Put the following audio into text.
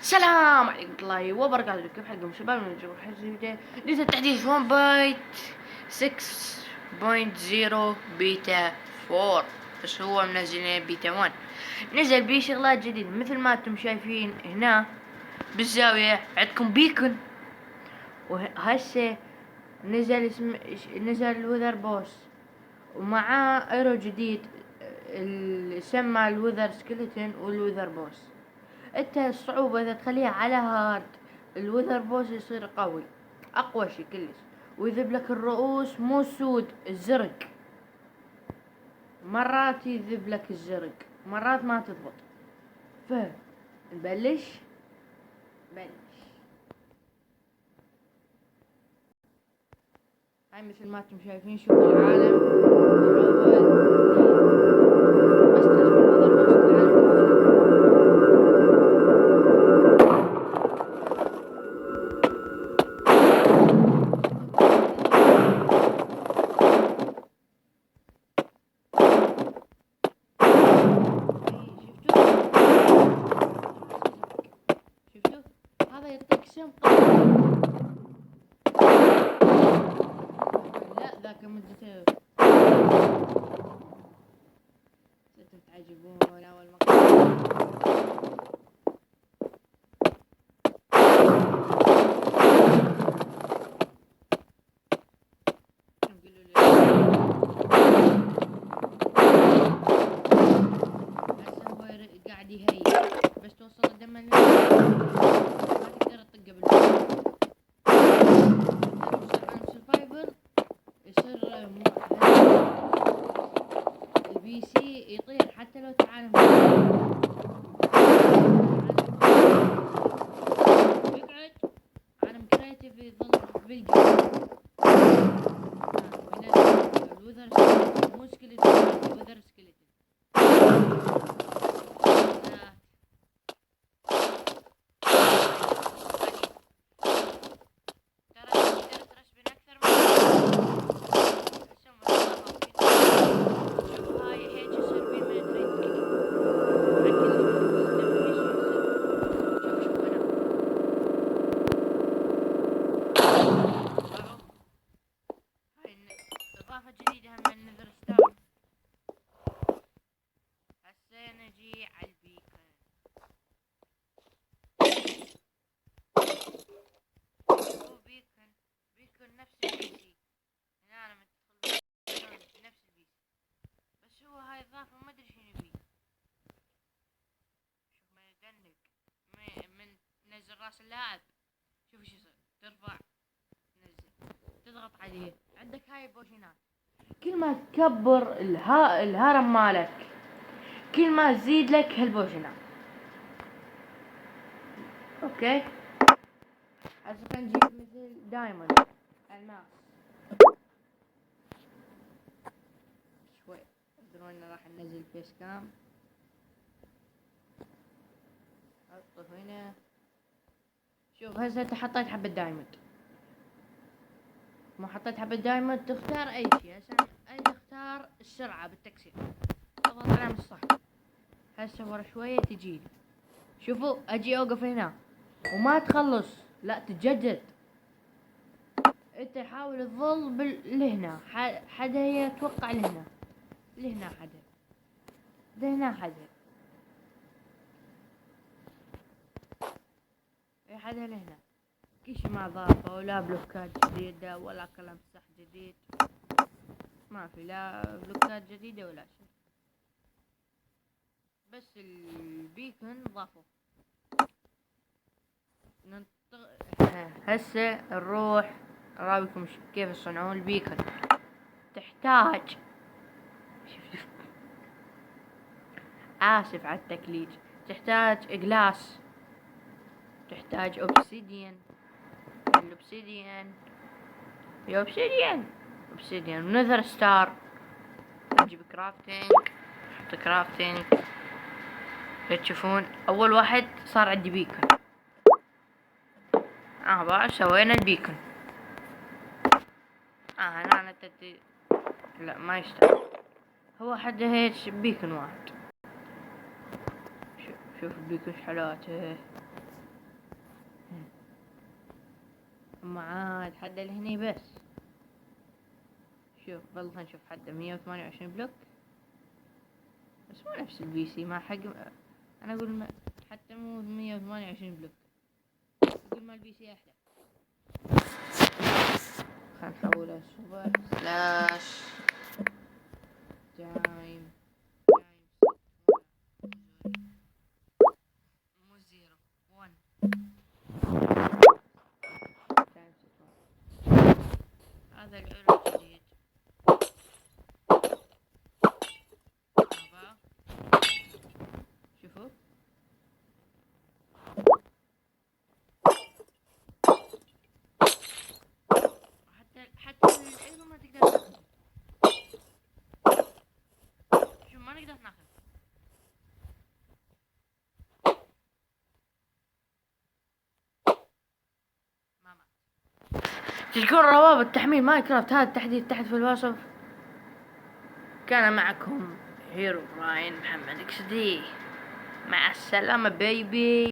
السلام عليكم ورحمة الله وبركاته. كيف حالكم شباب؟ نرجو حسيته نزل تحديث 1.6.0 بيتا 4، بس هو منزلين بيتا 1. نزل بيه شغلات جديدة مثل ما انتم شايفين هنا بالزاوية عندكم بيكون، وهسه نزل الوذر بوس ومعاه ايرو جديد سمى الوذر سكيلتون والوذر بوس. انت الصعوبة اذا تخليها على هارد الوذر بوس يصير قوي اقوى شي كلش، ويذب لك الرؤوس مو سود الزرق، مرات يذب لك الزرق مرات ما تضبط. فنبلش هاي مثل ما انتم شايفين. شوفوا العالم بس تدخل الوذر بوس العالم شفتوا هذا يعطيك سم لا ذاك مدته ستتعجبون اول مقطع. قاعد يهيئ بس توصل الدم ما تقدر تطقه بالبيت. سرفايفر يصير البي سي يطير حتى لو تعالى يقعد عالم كرياتيف يظل بالجيم. الوذر سكيلتون مو سكيلتون، الوذر سكيلتون. إضافة جديدة هم من نذر ستار. هسه نجي على البيكون. هو بيكون نفس البي سي. هنا لما تدخل نفس البي سي، بس هو هاي إضافة ما أدري شنو بيه. شوف ما يدنك من نزل راس اللاعب، شوف ايش يصير. ترفع تنزل تضغط عليه، عندك هاي بوشنات. كل ما تكبر الهرم مالك كل ما تزيد لك هالبوشنات. اوكي هسه خلينا نجيب مثل دايموند الماس. شوي تدرون راح ننزل فيس كام، احطه هنا. شوف هسه انت حطيت حبة دايموند، ما حطيت حبة دايموند تختار اي شيء. هسه انا اختار السرعة بالتكسير، اضغط علامة الصح. هسه ورا شوية تجيلي، شوفوا اجي اوقف هنا وما تخلص، لا تتجدد. انت حاول تظل لهنا حدا هي توقع لهنا حدا لهنا حدا اي حدا لهنا. كيش ما ضافة ولا بلوكات جديدة ولا كلام صح جديد، ما في لا بلوكات جديدة ولا شيء، بس البيكون ضافوا. هسه نروح اراويكم كيف يصنعون البيكون. تحتاج آسف على التكليج، تحتاج إقلاس، تحتاج أوبسيديان. أوبسيديان ونذر ستار. نجيب كرافتنج، نحط كرافتنج. تشوفون أول واحد صار عندي بيكون. بقى سوينا البيكون. هنا أنا لا ما يشتغل، هو حده هيك بيكون واحد. شوف البيكون حلاته. أما عاد حد لهني بس. شوف والله خلينا نشوف حد 128 بلوك، بس مو نفس البي سي مع حجم. أنا أقول حتى مو 128 بلوك، أقول ما البي سي أحلى. خلينا نحوله سوبر سلاش تايم مو 0 1 هذا العلو الجديد. شوفوا حتى العلو ما تقدر تاخذه. شوف ما نقدر ناخذ. ماما تلقون روابط تحميل ماينكرافت هذا التحديث تحت في الوصف. كان معكم هيرو براين محمد اكس دي، مع السلامة بيبي.